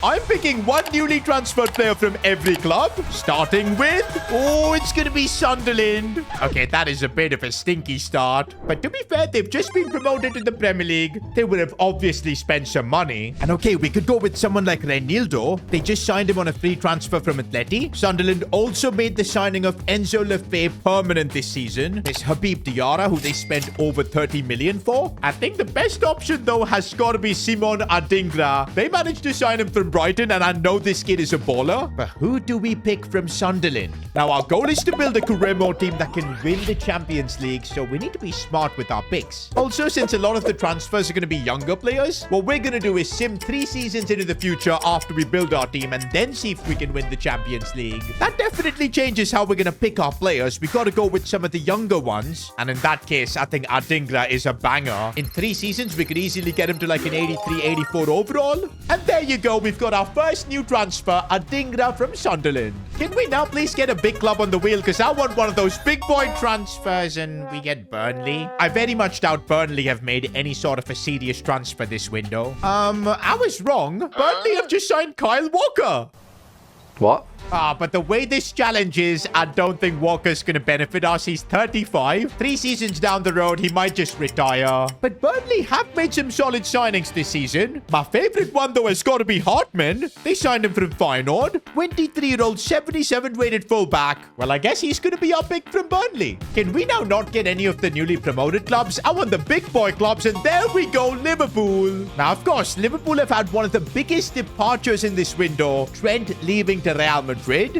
I'm picking one newly transferred player from every club, starting with... Oh, it's going to be Sunderland. Okay, that is a bit of a stinky start. But to be fair, they've just been promoted to the Premier League. They would have obviously spent some money. And okay, we could go with someone like Reinildo. They just signed him on a free transfer from Atleti. Sunderland also made the signing of Enzo Lefebvre permanent this season. There's Habib Diarra, who they spent over 30 million for. I think the best option, though, has got to be Simon Adingra. They managed to sign him from Brighton, and I know this kid is a baller. But who do we pick from Sunderland? Now, our goal is to build a Kuremo team that can win the Champions League, so we need to be smart with our picks. Also, since a lot of the transfers are going to be younger players, what we're going to do is sim 3 seasons into the future after we build our team and then see if we can win the Champions League. That definitely changes how we're going to pick our players. We got to go with some of the younger ones. And in that case, I think Adingra is a banger. In 3 seasons, we could easily get him to like an 83, 84 overall. And there you go. We've got our first new transfer, Adingra from Sunderland. Can we now please get a big club on the wheel? Because I want one of those big boy transfers, and we get Burnley. I very much doubt Burnley have made any sort of a serious transfer this window. I was wrong. Burnley have just signed Kyle Walker. What? But the way this challenge is, I don't think Walker's going to benefit us. He's 35. 3 seasons down the road, he might just retire. But Burnley have made some solid signings this season. My favorite one, though, has got to be Hartman. They signed him from Feyenoord. 23-year-old, 77 rated fullback. Well, I guess he's going to be our pick from Burnley. Can we now not get any of the newly promoted clubs? I want the big boy clubs, and there we go, Liverpool. Now, of course, Liverpool have had one of the biggest departures in this window. Trent leaving to Real Madrid.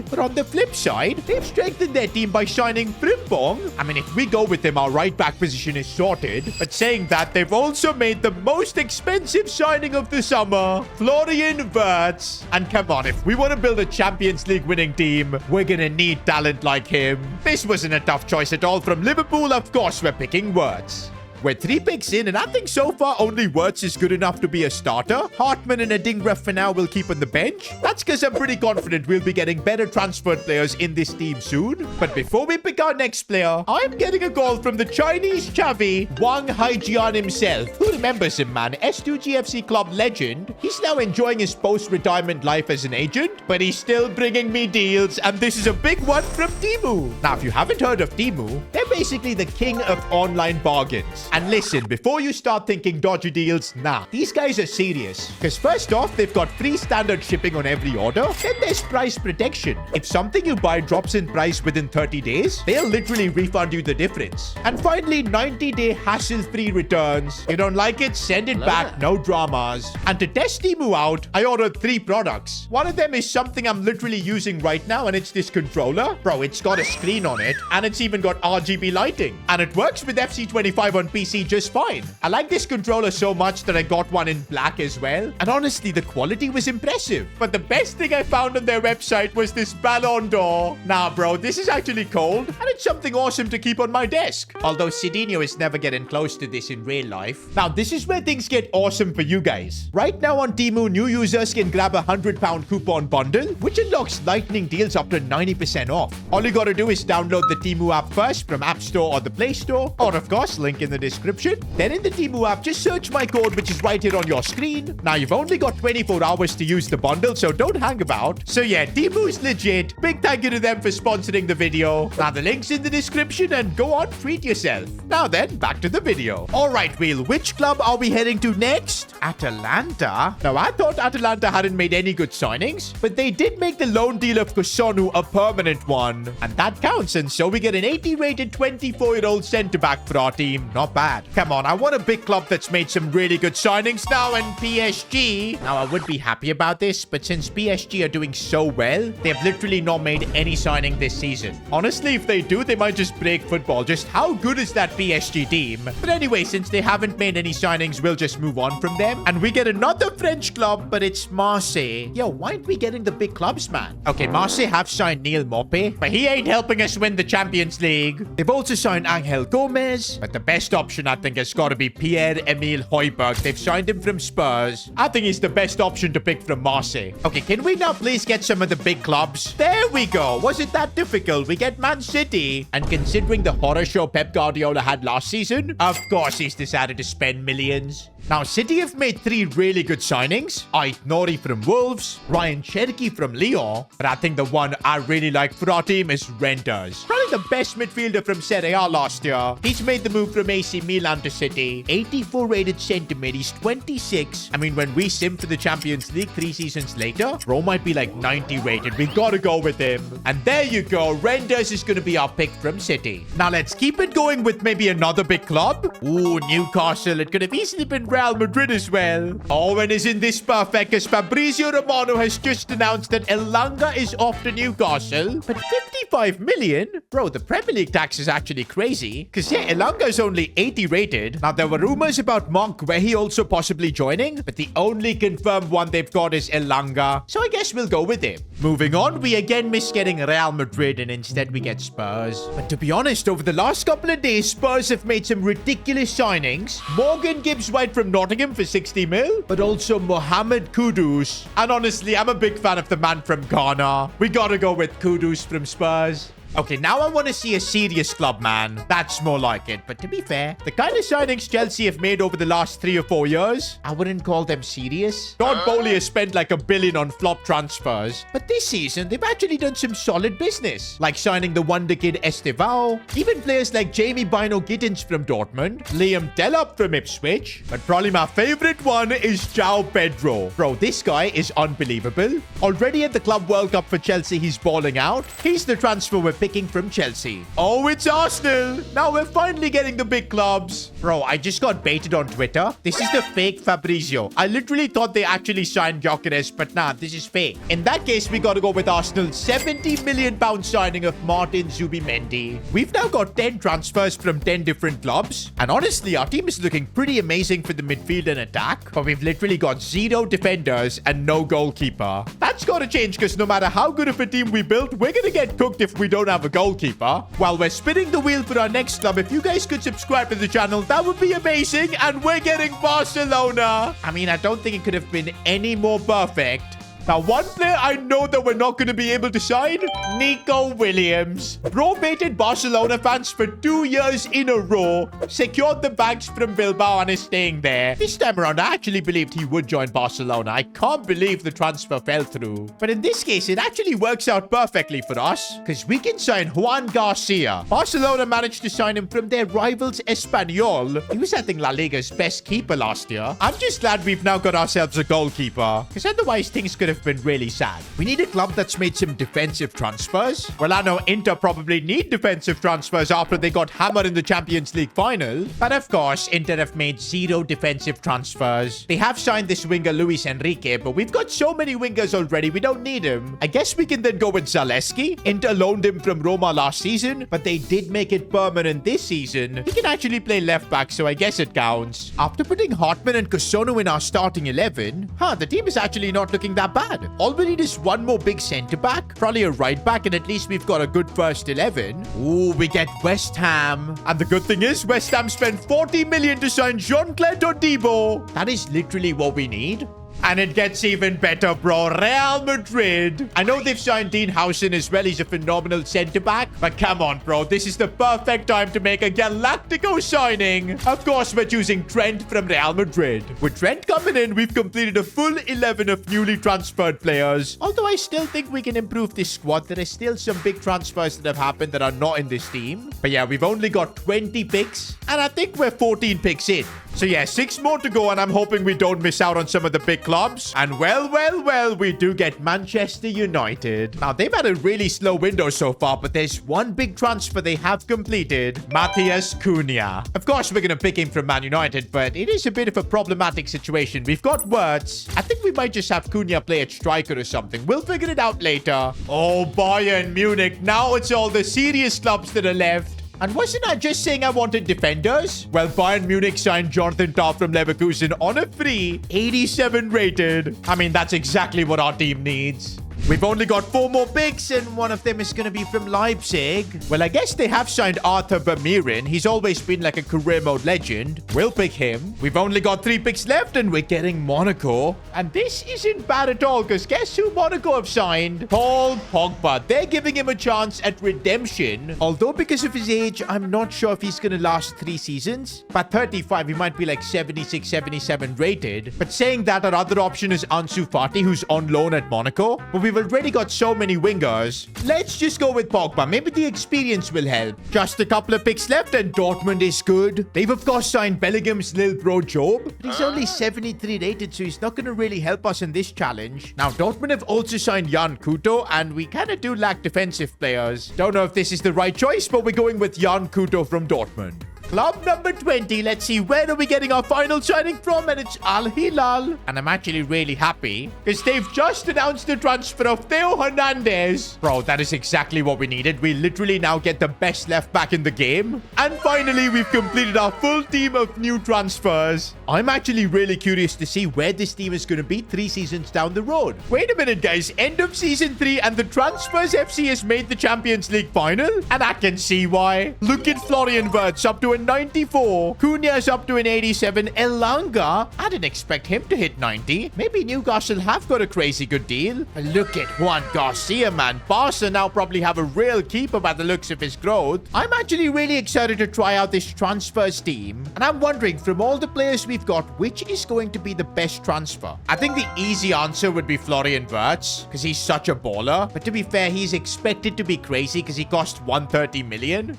But on the flip side, they've strengthened their team by signing Frimpong. I mean, if we go with him, our right back position is sorted. But saying that, they've also made the most expensive signing of the summer, Florian Wirtz. And come on, if we want to build a Champions League winning team, we're gonna need talent like him. This wasn't a tough choice at all from Liverpool. Of course, we're picking Wirtz. We're 3 picks in, and I think so far only Wirtz is good enough to be a starter. Hartman and Adingra for now will keep on the bench. That's because I'm pretty confident we'll be getting better transferred players in this team soon. But before we pick our next player, I'm getting a call from the Chinese Chavi, Wang Haijian himself. Who remembers him, man? S2GFC club legend. He's now enjoying his post-retirement life as an agent, but he's still bringing me deals, and this is a big one from TEMU. Now, if you haven't heard of TEMU, they're basically the king of online bargains. And listen, before you start thinking dodgy deals, nah, these guys are serious. Because first off, they've got free standard shipping on every order. Then there's price protection. If something you buy drops in price within 30 days, they'll literally refund you the difference. And finally, 90-day hassle-free returns. You don't like it? Send it back, no dramas. And to test TEMU out, I ordered 3 products. One of them is something I'm literally using right now, and it's this controller. Bro, it's got a screen on it, and it's even got RGB lighting. And it works with FC25 on PC just fine. I like this controller so much that I got one in black as well. And honestly, the quality was impressive. But the best thing I found on their website was this Ballon d'Or. Nah, bro, this is actually cold. And it's something awesome to keep on my desk. Although Cedinho is never getting close to this in real life. Now, this is where things get awesome for you guys. Right now on TEMU, new users can grab a £100 coupon bundle, which unlocks lightning deals up to 90% off. All you gotta do is download the TEMU app first from App Store or the Play Store. Or of course, link in the description. Then in the TEMU app, just search my code, which is right here on your screen. Now, you've only got 24 hours to use the bundle, so don't hang about. So yeah, TEMU is legit. Big thank you to them for sponsoring the video. Now, the link's in the description, and go on, treat yourself. Now then, back to the video. Alright, Wheel, which club are we heading to next? Atalanta? Now, I thought Atalanta hadn't made any good signings, but they did make the loan deal of Kusonu a permanent one. And that counts, and so we get an 80-rated 24-year-old centre-back for our team. Not bad. Come on, I want a big club that's made some really good signings now, and PSG. Now, I would be happy about this, but since PSG are doing so well, they've literally not made any signing this season. Honestly, if they do, they might just break football. Just how good is that PSG team? But anyway, since they haven't made any signings, we'll just move on from them. And we get another French club, but it's Marseille. Yo, why aren't we getting the big clubs, man? Okay, Marseille have signed Neil Maupay, but he ain't helping us win the Champions League. They've also signed Angel Gomez, but the best option, I think, has got to be Pierre-Emile Højbjerg. They've signed him from Spurs. I think he's the best option to pick from Marseille. Okay, can we now please get some of the big clubs? There we go. Was it that difficult? We get Man City. And considering the horror show Pep Guardiola had last season, of course he's decided to spend millions. Now, City have made 3 really good signings. Ait Nori from Wolves, Ryan Cherky from Lyon, but I think the one I really like for our team is Renders. Probably the best midfielder from Serie A last year. He's made the move from AC Milan to City. 84 rated centre mid. He's 26. I mean, when we sim for the Champions League 3 seasons later, bro might be like 90 rated. We gotta go with him. And there you go. Renders is gonna be our pick from City. Now, let's keep it going with maybe another big club. Ooh, Newcastle. It could have easily been Real Madrid as well. Oh, and isn't this perfect? Because Fabrizio Romano has just announced that Elanga is off to Newcastle. But 55 million? Bro, the Premier League tax is actually crazy. Because yeah, Elanga is only 80 rated. Now, there were rumors about Monk where he also possibly joining, but the only confirmed one they've got is Elanga. So I guess we'll go with him. Moving on, we again miss getting Real Madrid and instead we get Spurs. But to be honest, over the last couple of days, Spurs have made some ridiculous signings. Morgan Gibbs-White from Nottingham for 60 mil, but also Mohamed Kudus. And honestly, I'm a big fan of the man from Ghana. We gotta go with Kudus from Spurs. Okay, now I want to see a serious club, man. That's more like it. But to be fair, the kind of signings Chelsea have made over the last 3 or 4 years, I wouldn't call them serious. Todd Bowley has spent like $1 billion on flop transfers. But this season, they've actually done some solid business. Like signing the wonder kid Estevao. Even players like Jamie Bino Giddens from Dortmund. Liam Delap from Ipswich. But probably my favorite one is João Pedro. Bro, this guy is unbelievable. Already at the Club World Cup for Chelsea, he's balling out. He's the transfer we're picking from Chelsea. Oh, it's Arsenal. Now we're finally getting the big clubs. Bro, I just got baited on Twitter. This is the fake Fabrizio. I literally thought they actually signed Gyökeres, but nah, this is fake. In that case, we gotta go with Arsenal's £70 million signing of Martin Zubimendi. We've now got 10 transfers from 10 different clubs. And honestly, our team is looking pretty amazing for the midfield and attack. But we've literally got 0 defenders and no goalkeeper. That's gotta change because no matter how good of a team we build, we're gonna get cooked if we don't have a goalkeeper. While we're spinning the wheel for our next club, if you guys could subscribe to the channel, that would be amazing. And we're getting Barcelona. I mean, I don't think it could have been any more perfect. Now, one player I know that we're not going to be able to sign, Nico Williams. Bro baited Barcelona fans for 2 years in a row, secured the bags from Bilbao and is staying there. This time around, I actually believed he would join Barcelona. I can't believe the transfer fell through. But in this case, it actually works out perfectly for us because we can sign Juan Garcia. Barcelona managed to sign him from their rivals Espanyol. He was, I think, La Liga's best keeper last year. I'm just glad we've now got ourselves a goalkeeper because otherwise things could have been really sad. We need a club that's made some defensive transfers. Well, I know Inter probably need defensive transfers after they got hammered in the Champions League final. But of course, Inter have made 0 defensive transfers. They have signed this winger Luis Enrique, but we've got so many wingers already, we don't need him. I guess we can then go with Zaleski. Inter loaned him from Roma last season, but they did make it permanent this season. He can actually play left back, so I guess it counts. After putting Hartman and Cosono in our starting 11, the team is actually not looking that bad. All we need is one more big centre back, probably a right back, and at least we've got a good first 11. Ooh, we get West Ham. And the good thing is, West Ham spent 40 million to sign Jean-Claire Todibo. That is literally what we need. And it gets even better, bro. Real Madrid. I know they've signed Dean Howson as well. He's a phenomenal centre-back. But come on, bro. This is the perfect time to make a Galactico signing. Of course, we're choosing Trent from Real Madrid. With Trent coming in, we've completed a full 11 of newly transferred players. Although I still think we can improve this squad. There are still some big transfers that have happened that are not in this team. But yeah, we've only got 20 picks. And I think we're 14 picks in. So yeah, 6 more to go, and I'm hoping we don't miss out on some of the big clubs. And well, we do get Manchester United. Now, they've had a really slow window so far, but there's one big transfer they have completed. Matthias Cunha. Of course, we're going to pick him from Man United, but it is a bit of a problematic situation. We've got Wirtz. I think we might just have Cunha play at striker or something. We'll figure it out later. Oh, Bayern Munich. Now it's all the serious clubs that are left. And wasn't I just saying I wanted defenders? Well, Bayern Munich signed Jonathan Tah from Leverkusen on a free, 87 rated. I mean, that's exactly what our team needs. We've only got 4 more picks, and one of them is going to be from Leipzig. Well, I guess they have signed Arthur Vermeeren. He's always been like a career mode legend. We'll pick him. We've only got 3 picks left, and we're getting Monaco. And this isn't bad at all, because guess who Monaco have signed? Paul Pogba. They're giving him a chance at redemption. Although because of his age, I'm not sure if he's going to last 3 seasons. But 35, he might be like 76, 77 rated. But saying that, our other option is Ansu Fati, who's on loan at Monaco. But we've already got so many wingers. Let's just go with Pogba. Maybe the experience will help. Just a couple of picks left, and Dortmund is good. They've, of course, signed Bellingham's little bro Job. But he's only 73 rated, so he's not going to really help us in this challenge. Now, Dortmund have also signed Jan Kuto, and we kind of do lack defensive players. Don't know if this is the right choice, but we're going with Jan Kuto from Dortmund. Club number 20. Let's see, where are we getting our final signing from? And it's Al Hilal. And I'm actually really happy because they've just announced the transfer of Theo Hernandez. Bro, that is exactly what we needed. We literally now get the best left back in the game. And finally, we've completed our full team of new transfers. I'm actually really curious to see where this team is going to be 3 seasons down the road. Wait a minute, guys. End of season 3 and the Transfers FC has made the Champions League final. And I can see why. Look at Florian Wirtz up to a 94. Cunha's up to an 87. Elanga, I didn't expect him to hit 90. Maybe Newcastle have got a crazy good deal. Look at Juan Garcia, man. Barca now probably have a real keeper by the looks of his growth. I'm actually really excited to try out this transfers team. And I'm wondering, from all the players we've got, which is going to be the best transfer? I think the easy answer would be Florian Wirtz, because he's such a baller. But to be fair, he's expected to be crazy because he cost 130 million.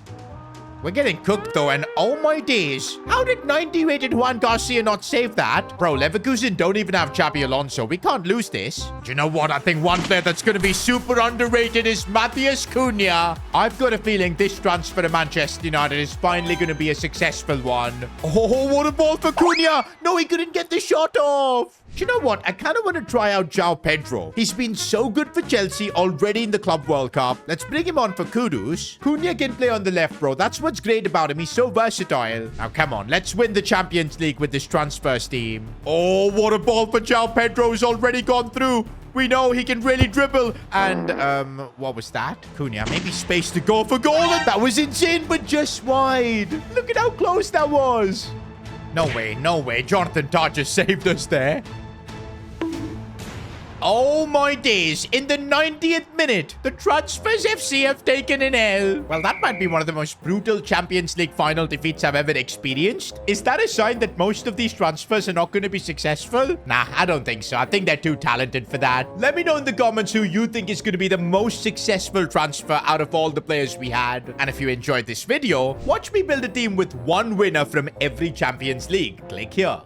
We're getting cooked though, and oh my days. How did 90 rated Juan Garcia not save that? Bro, Leverkusen don't even have Xabi Alonso. We can't lose this. Do you know what? I think one player that's going to be super underrated is Matheus Cunha. I've got a feeling this transfer to Manchester United is finally going to be a successful one. Oh, what a ball for Cunha. No, he couldn't get the shot off. Do you know what? I kind of want to try out João Pedro. He's been so good for Chelsea already in the Club World Cup. Let's bring him on for Kudus. Cunha can play on the left, bro. That's what's great about him. He's so versatile. Now, come on. Let's win the Champions League with this transfers team. Oh, what a ball for João Pedro. He's already gone through. We know he can really dribble. And, what was that? Cunha, maybe space to go for goal. And that was insane, but just wide. Look at how close that was. No way, no way. Jonathan Tah just saved us there. Oh my days. In the 90th minute, the Transfers FC have taken an L. Well, that might be one of the most brutal Champions League final defeats I've ever experienced. Is that a sign that most of these transfers are not going to be successful? Nah, I don't think so. I think they're too talented for that. Let me know in the comments who you think is going to be the most successful transfer out of all the players we had. And if you enjoyed this video, watch me build a team with one winner from every Champions League. Click here.